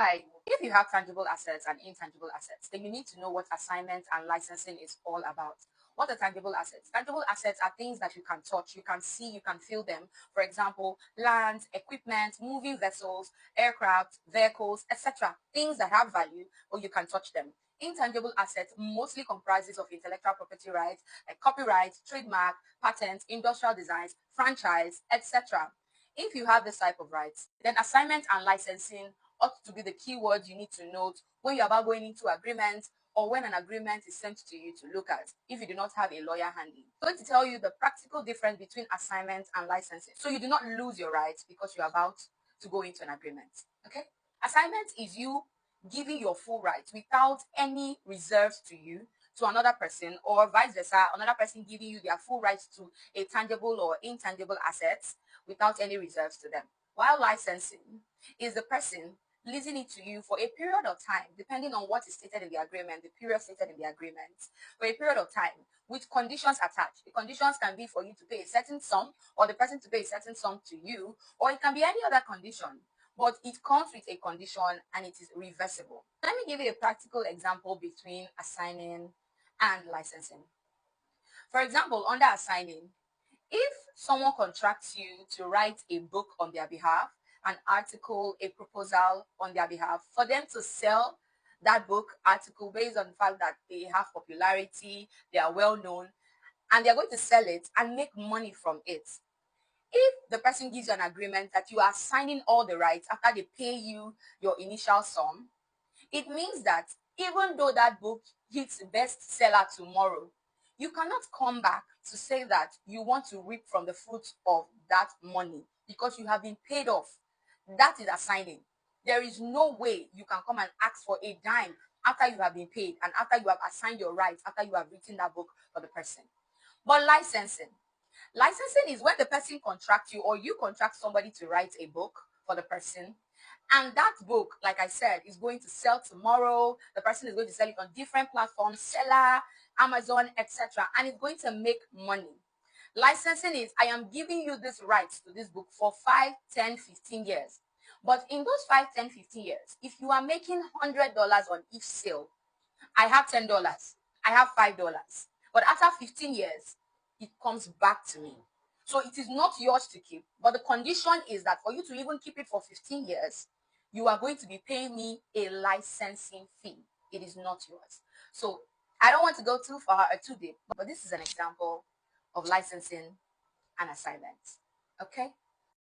Right. If you have tangible assets and intangible assets, then you need to know what assignment and licensing is all about. What are tangible assets? Tangible assets are things that you can touch, you can see, you can feel them. For example, land, equipment, moving vessels, aircraft, vehicles, etc. Things that have value or you can touch them. Intangible assets mostly comprises of intellectual property rights like copyright, trademark, patents, industrial designs, franchise, etc. If you have this type of rights, then assignment and licensing ought to be the keywords you need to note when you're about going into agreement or when an agreement is sent to you to look at if you do not have a lawyer handy. I'm going to tell you the practical difference between assignment and licensing so you do not lose your rights because you're about to go into an agreement. Okay? Assignment is you giving your full rights without any reserves to you to another person, or vice versa, another person giving you their full rights to a tangible or intangible assets without any reserves to them. While licensing is the person leasing it to you for a period of time, depending on what is stated in the agreement, the period stated in the agreement, for a period of time with conditions attached. The conditions can be for you to pay a certain sum or the person to pay a certain sum to you, or it can be any other condition, but it comes with a condition and it is reversible. Let me give you a practical example between assigning and licensing. For example, under assigning, if someone contracts you to write a book on their behalf, an article, a proposal on their behalf, for them to sell that book article based on the fact that they have popularity, they are well known, and they're going to sell it and make money from it. If the person gives you an agreement that you are signing all the rights after they pay you your initial sum, it means that even though that book hits bestseller tomorrow, you cannot come back to say that you want to reap from the fruits of that money because you have been paid off. That is assigning. There is no way you can come and ask for a dime after you have been paid and after you have assigned your rights, after you have written that book for the person. But licensing is when the person contracts you or you contract somebody to write a book for the person, and that book, like I said, is going to sell tomorrow. The person is going to sell it on different platforms, Seller, Amazon, etc., and it's going to make money. Licensing is I am giving you this rights to this book for 5, 10, 15 years. But in those 5, 10, 15 years, if you are making $100 on each sale, I have $10, I have $5. But after 15 years, it comes back to me. So it is not yours to keep. But the condition is that for you to even keep it for 15 years, you are going to be paying me a licensing fee. It is not yours. So I don't want to go too far or too deep, but this is an example of licensing and assignment. Okay?